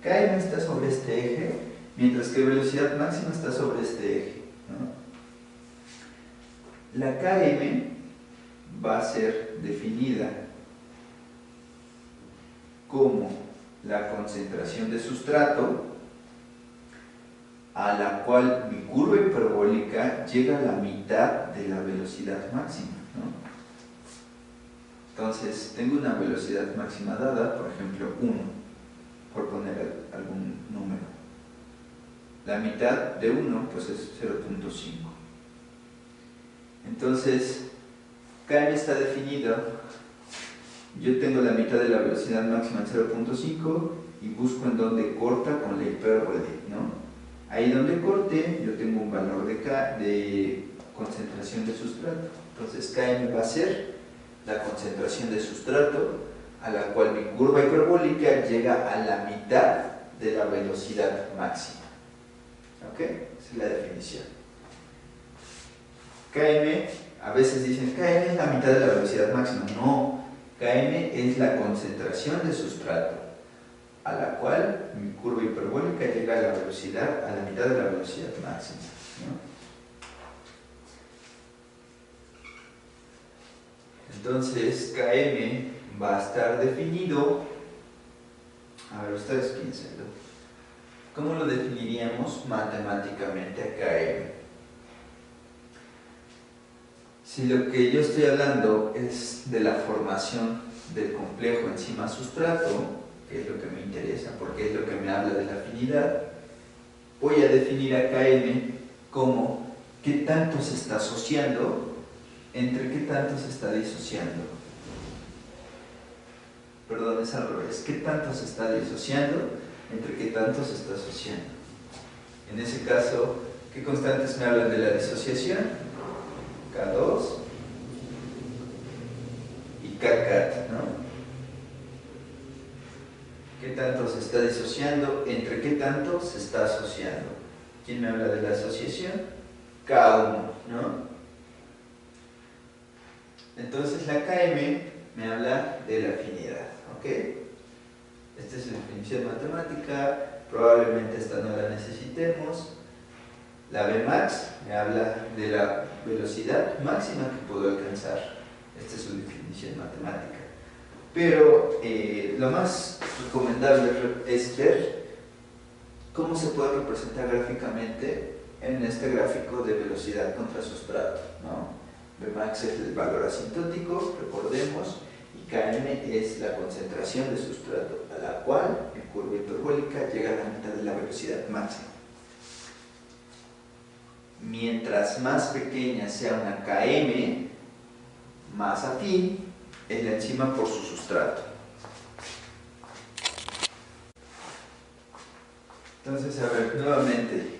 Km está sobre este eje, mientras que velocidad máxima está sobre este eje, ¿no? La Km va a ser definida como la concentración de sustrato a la cual mi curva hiperbólica llega a la mitad de la velocidad máxima, ¿no? Entonces, tengo una velocidad máxima dada, por ejemplo, 1, por poner algún número. La mitad de 1, pues es 0.5. Entonces, Km está definido, yo tengo la mitad de la velocidad máxima en 0.5 y busco en dónde corta con la hipérbole, ¿no? Ahí donde corte, yo tengo un valor de concentración de sustrato. Entonces, Km va a ser la concentración de sustrato a la cual mi curva hiperbólica llega a la mitad de la velocidad máxima. ¿Ok? Esa es la definición. Km, a veces dicen Km es la mitad de la velocidad máxima. No, Km es la concentración de sustrato a la cual mi curva hiperbólica llega a la velocidad, a la mitad de la velocidad máxima, ¿no? Entonces, Km va a estar definido, a ver, ustedes piénsenlo, ¿cómo lo definiríamos matemáticamente a Km? Si lo que yo estoy hablando es de la formación del complejo enzima-sustrato, que es lo que me interesa, porque es lo que me habla de la afinidad, voy a definir a Km como qué tanto se está asociando entre qué tanto se está disociando. Perdón, es al revés. ¿Qué tanto se está disociando entre qué tanto se está asociando? En ese caso, ¿qué constantes me hablan de la disociación? K2 y Kcat, ¿no? ¿Qué tanto se está disociando? ¿Entre qué tanto se está asociando? ¿Quién me habla de la asociación? K1, ¿no? Entonces la Km me habla de la afinidad, ¿ok? Esta es la definición matemática, probablemente esta no la necesitemos. La Vmax me habla de la velocidad máxima que puedo alcanzar. Esta es su definición matemática. Pero lo más recomendable es ver cómo se puede representar gráficamente en este gráfico de velocidad contra sustrato, ¿no? Vmax es el valor asintótico, recordemos, y Km es la concentración de sustrato, a la cual mi curva hiperbólica llega a la mitad de la velocidad máxima. Mientras más pequeña sea una Km, más afín es la enzima por su sustrato. Entonces, a ver, nuevamente,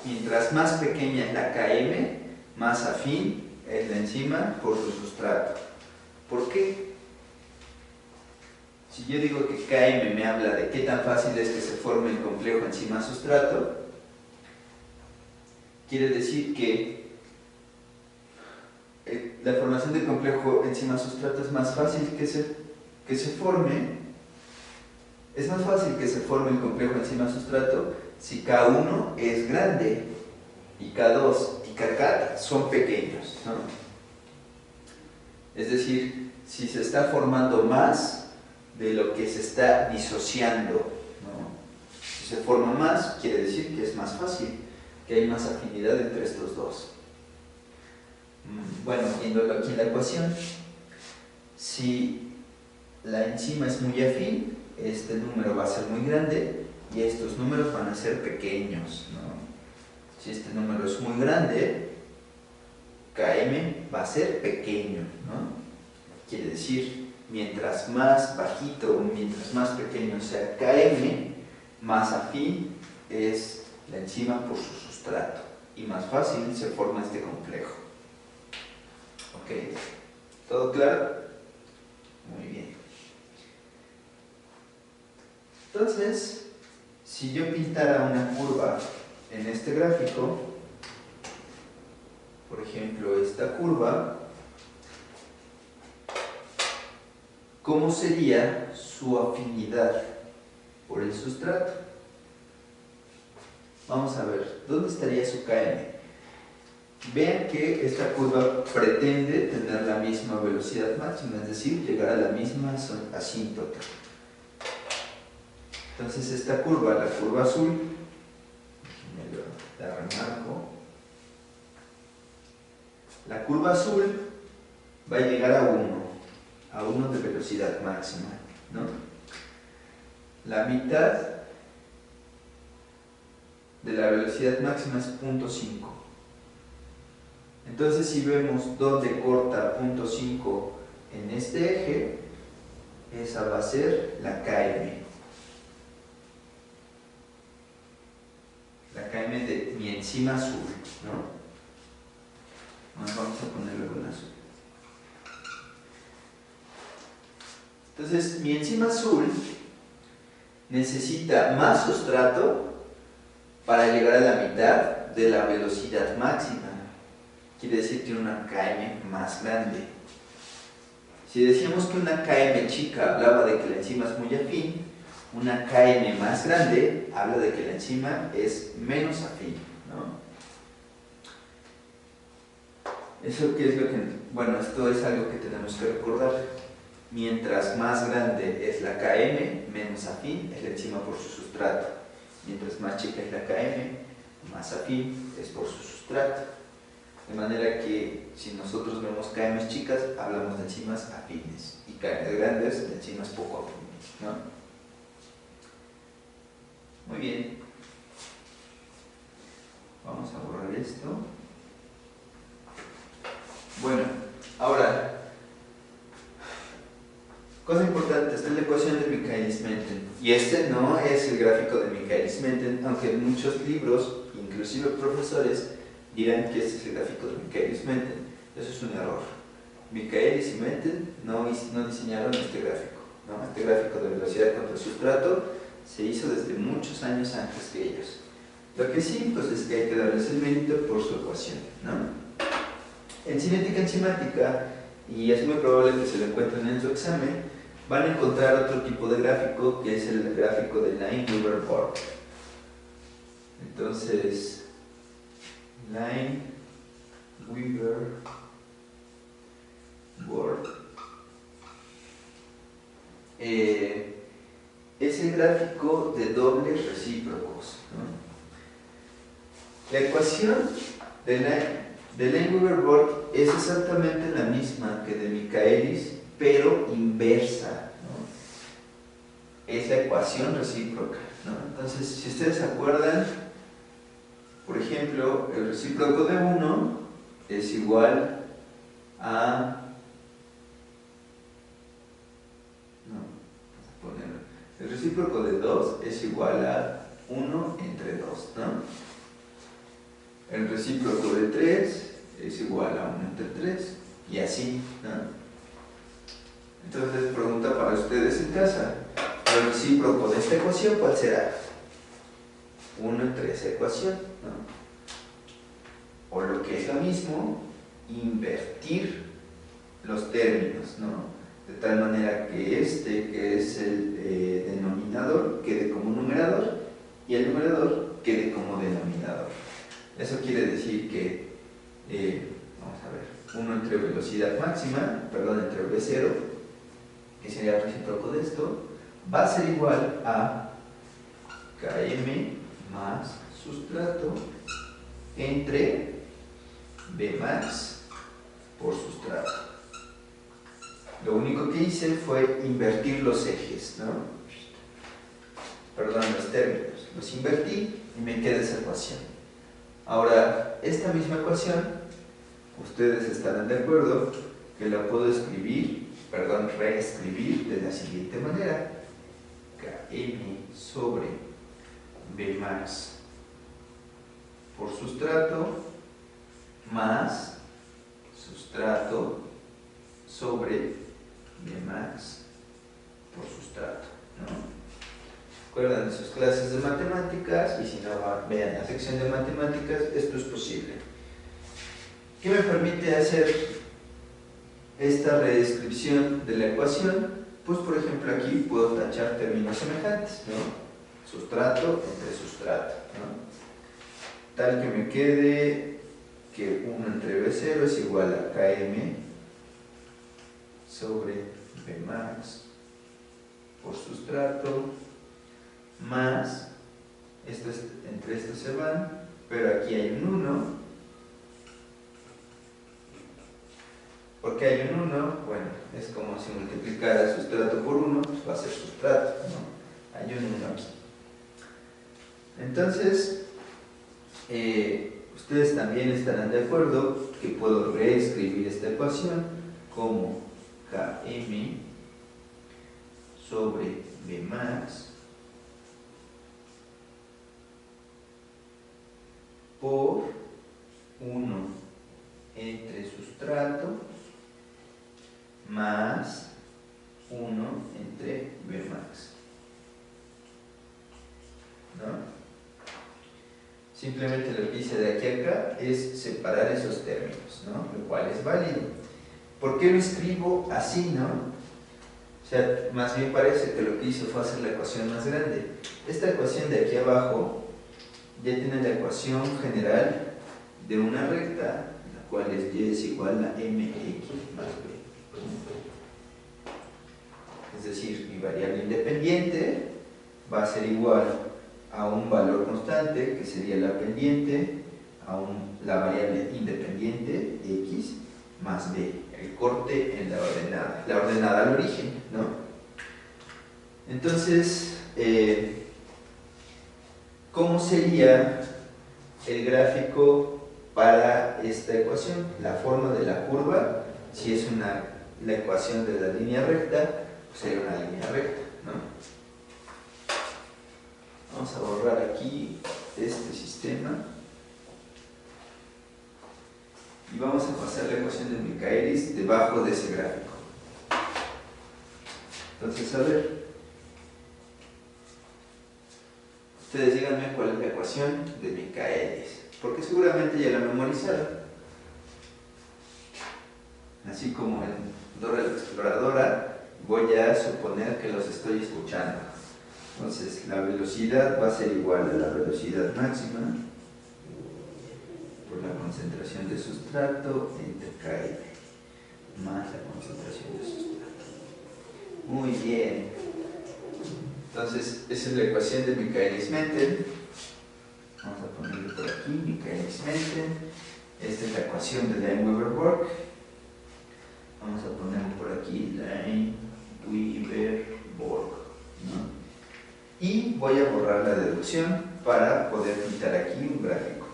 mientras más pequeña es la Km, más afín es la enzima por su sustrato. ¿Por qué? Si yo digo que Km me habla de qué tan fácil es que se forme el complejo enzima-sustrato, quiere decir que la formación del complejo enzima-sustrato es más fácil que se forme. Es más fácil que se forme el complejo enzima-sustrato si K1 es grande y K2 y Kcat son pequeños, ¿no? Es decir, si se está formando más de lo que se está disociando, ¿no? Si se forma más, quiere decir que es más fácil, que hay más afinidad entre estos dos. Bueno, viéndolo aquí en la ecuación, si la enzima es muy afín, este número va a ser muy grande y estos números van a ser pequeños, ¿no? Si este número es muy grande, Km va a ser pequeño, ¿no? Quiere decir, mientras más bajito, mientras más pequeño sea Km, más afín es la enzima por su sustrato y más fácil se forma este complejo. ¿Ok? ¿Todo claro? Muy bien. Entonces, si yo pintara una curva en este gráfico, por ejemplo, esta curva, ¿cómo sería su afinidad por el sustrato? Vamos a ver, ¿dónde estaría su Km? Vean que esta curva pretende tener la misma velocidad máxima, es decir, llegar a la misma asíntota. Entonces esta curva, la curva azul, la remarco, la curva azul va a llegar a 1 de velocidad máxima, ¿no? La mitad de la velocidad máxima es 0.5. Entonces, si vemos dónde corta 0.5 en este eje, esa va a ser la Km. La Km de mi enzima azul, ¿no? Vamos a ponerlo con azul. Entonces, mi enzima azul necesita más sustrato para llegar a la mitad de la velocidad máxima. Quiere decir que tiene una Km más grande. Si decíamos que una Km chica hablaba de que la enzima es muy afín, una Km más grande habla de que la enzima es menos afín, ¿no? Eso qué es lo que, bueno, esto es algo que tenemos que recordar. Mientras más grande es la Km, menos afín es la enzima por su sustrato. Mientras más chica es la Km, más afín es por su sustrato. De manera que si nosotros vemos Km chicas, hablamos de enzimas afines, y Km grandes de enzimas poco afines, ¿no? Muy bien. Vamos a borrar esto. Bueno, ahora, cosa importante, esta es la ecuación de Michaelis-Menten. Y este no es el gráfico de Michaelis-Menten, aunque en muchos libros, inclusive profesores, dirán que este es el gráfico de Michaelis-Menten. Eso es un error. Michaelis y Menten no diseñaron este gráfico, ¿no? Este gráfico de velocidad contra sustrato se hizo desde muchos años antes que ellos. Lo que sí, pues es que hay que darles el mérito por su ecuación, ¿no? En cinética enzimática, y es muy probable que se lo encuentren en su examen, van a encontrar otro tipo de gráfico, que es el gráfico de Lineweaver-Burk. Entonces, Lineweaver-Burk es el gráfico de dobles recíprocos, ¿no? La ecuación de Lineweaver-Burk es exactamente la misma que de Michaelis, pero inversa, ¿no? Es la ecuación recíproca, ¿no? Entonces, si ustedes se acuerdan, por ejemplo, el recíproco de 1 es igual a... El recíproco de 2 es igual a 1 entre 2, ¿no? El recíproco de 3 es igual a 1 entre 3, y así, ¿no? Entonces, pregunta para ustedes en casa: el recíproco de esta ecuación, ¿cuál será? 1 entre esa ecuación, ¿no? O lo que es lo mismo, invertir los términos, ¿no? De tal manera que este, que es el denominador, quede como numerador, y el numerador quede como denominador. Eso quiere decir que, vamos a ver, 1 entre velocidad máxima, perdón, entre V0, que sería el recíproco de esto, va a ser igual a Km más sustrato entre Vmax por sustrato. Lo único que hice fue invertir los ejes, ¿no? Perdón, los términos. Los invertí y me queda esa ecuación. Ahora, esta misma ecuación, ustedes estarán de acuerdo que la puedo reescribir de la siguiente manera: Km sobre Vmax por sustrato más sustrato sobre Vmax por sustrato, ¿no? Recuerdan sus clases de matemáticas, y si no, vean la sección de matemáticas, esto es posible. ¿Qué me permite hacer esta redescripción de la ecuación? Pues, por ejemplo, aquí puedo tachar términos semejantes, ¿no? Sustrato entre sustrato, ¿no? Tal que me quede que 1 entre V0 es igual a Km sobre Vmax por sustrato más, entre estos se van, pero aquí hay un 1. ¿Por qué hay un 1? Bueno, es como si multiplicara sustrato por 1, pues va a ser sustrato, ¿no? Hay un 1 aquí. Entonces, ustedes también estarán de acuerdo que puedo reescribir esta ecuación como Km sobre Vmax por 1 entre sustrato más 1 Simplemente lo que hice de aquí a acá es separar esos términos, ¿no? Lo cual es válido. ¿Por qué lo escribo así, no? O sea, más bien parece que lo que hice fue hacer la ecuación más grande. Esta ecuación de aquí abajo ya tiene la ecuación general de una recta, la cual es y es igual a mx más b. Es decir, mi variable independiente va a ser igual a un valor constante, que sería la pendiente, a la variable independiente, x, más b, el corte en la ordenada al origen, ¿no? Entonces, ¿cómo sería el gráfico para esta ecuación? La forma de la curva, si es la ecuación de la línea recta, pues sería una línea recta, ¿no? Vamos a borrar aquí este sistema y vamos a pasar la ecuación de Michaelis debajo de ese gráfico. Entonces, a ver, ustedes díganme cuál es la ecuación de Michaelis, porque seguramente ya la memorizaron. Así como en Dora la Exploradora, voy a suponer que los estoy escuchando. Entonces, la velocidad va a ser igual a la velocidad máxima por la concentración de sustrato entre Km más la concentración de sustrato. Muy bien. Entonces, esa es la ecuación de Michaelis-Menten. Vamos a ponerlo por aquí, Michaelis-Menten. Esta es la ecuación de Lane-Weaver-Borg. Vamos a ponerlo por aquí, Lane-Weaver-Borg, ¿no? Y voy a borrar la deducción para poder pintar aquí un gráfico.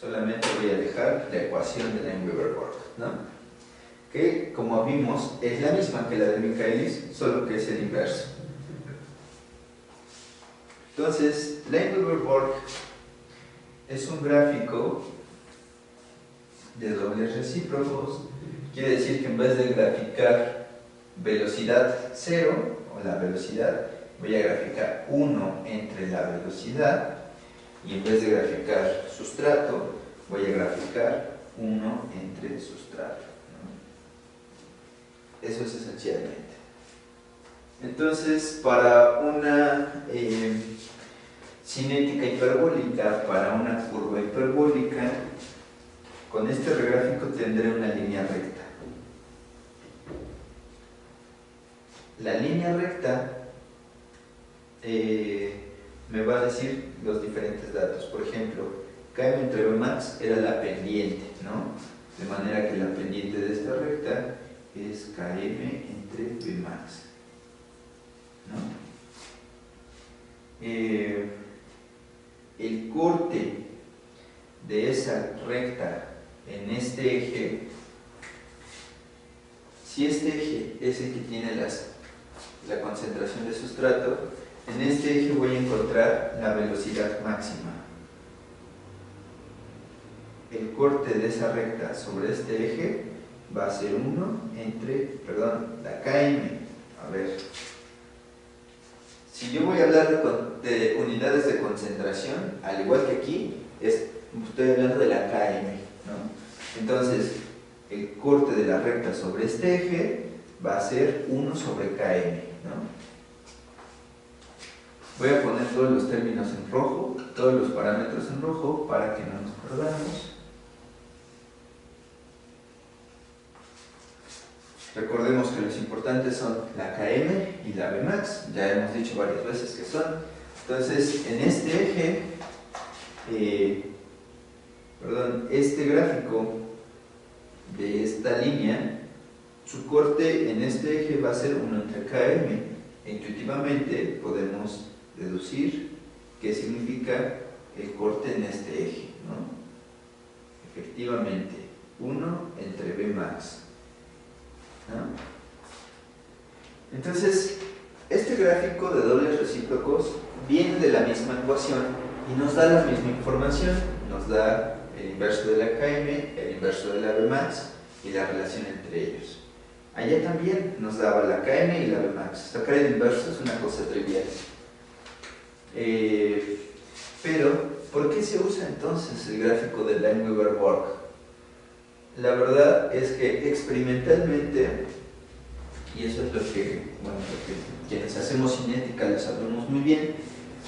Solamente voy a dejar la ecuación de Lane-Weaver-Borg, ¿no? Que, como vimos, es la misma que la de Michaelis, solo que es el inverso. Entonces, Lane-Weaver-Borg es un gráfico de dobles recíprocos. Quiere decir que en vez de graficar velocidad 0, o la velocidad, voy a graficar 1 entre la velocidad, y en vez de graficar sustrato, voy a graficar 1 entre sustrato, ¿no? Eso es esencialmente. Entonces, para una cinética hiperbólica, para una curva hiperbólica, con este gráfico tendré una línea recta. La línea recta me va a decir los diferentes datos. Por ejemplo, Km entre Vmax era la pendiente, ¿no? De manera que la pendiente de esta recta es Km entre Vmax, ¿no? El corte de esa recta en este eje, si este eje es el que tiene la concentración de sustrato, en este eje voy a encontrar la velocidad máxima. El corte de esa recta sobre este eje va a ser 1 entre, la Km. A ver, si yo voy a hablar de unidades de concentración, al igual que aquí, estoy hablando de la Km, ¿no? Entonces, el corte de la recta sobre este eje va a ser 1 sobre Km, ¿no? Voy a poner todos los términos en rojo, todos los parámetros en rojo, para que no nos perdamos. Recordemos que los importantes son la Km y la Vmax, ya hemos dicho varias veces que son. Entonces, en este eje, este gráfico de esta línea, su corte en este eje va a ser 1 entre Km. Intuitivamente podemos deducir qué significa el corte en este eje, ¿no? Efectivamente, 1 entre Vmax, ¿no? Entonces, este gráfico de dobles recíprocos viene de la misma ecuación y nos da la misma información. Nos da el inverso de la Km, el inverso de la Vmax y la relación entre ellos. Allá también nos daba la Km y la Vmax. Sacar el inverso es una cosa trivial. Pero, ¿por qué se usa entonces el gráfico de Lineweaver-Borg? La verdad es que experimentalmente, y eso es lo que quienes hacemos cinética lo sabemos muy bien,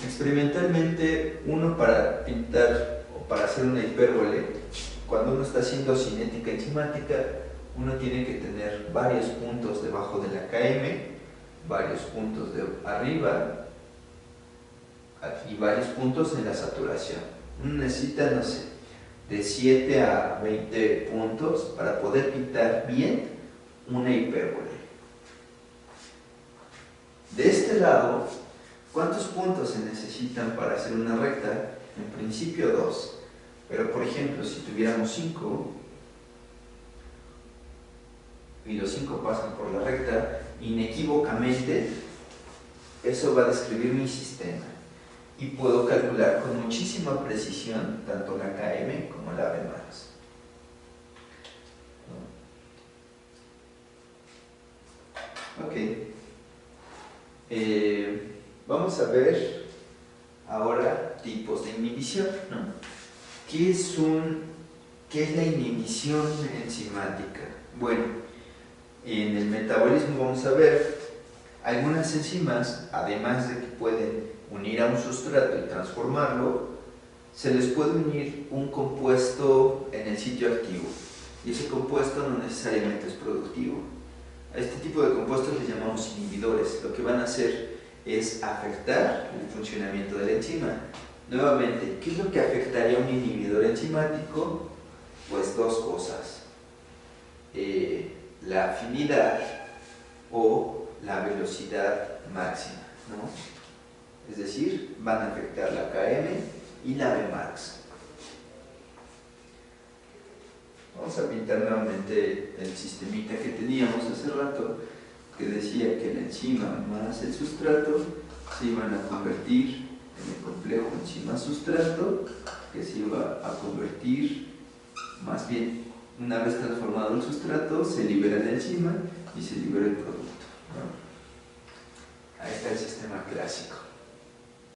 experimentalmente uno para pintar o para hacer una hipérbole, cuando uno está haciendo cinética enzimática, uno tiene que tener varios puntos debajo de la Km, varios puntos de arriba y varios puntos en la saturación. Uno necesita, no sé, de 7 a 20 puntos para poder pintar bien una hipérbole. De este lado, ¿cuántos puntos se necesitan para hacer una recta? En principio 2, pero por ejemplo, si tuviéramos 5 y los 5 pasan por la recta, inequívocamente eso va a describir mi sistema y puedo calcular con muchísima precisión tanto la Km como la Vmax. Ok. Vamos a ver ahora tipos de inhibición, ¿no? ¿Qué es la inhibición enzimática? Bueno, en el metabolismo vamos a ver algunas enzimas, además de que pueden unir a un sustrato y transformarlo, se les puede unir un compuesto en el sitio activo y ese compuesto no necesariamente es productivo. A este tipo de compuestos les llamamos inhibidores. Lo que van a hacer es afectar el funcionamiento de la enzima. Nuevamente, ¿qué es lo que afectaría a un inhibidor enzimático? Pues dos cosas: la afinidad o la velocidad máxima, ¿no? Es decir, van a afectar la Km y la Vmax. Vamos a pintar nuevamente el sistemita que teníamos hace rato, que decía que la enzima más el sustrato se iban a convertir en el complejo enzima-sustrato, que se iba a convertir, más bien, una vez transformado el sustrato, se libera la enzima y se libera el producto, ¿no? Ahí está el sistema clásico.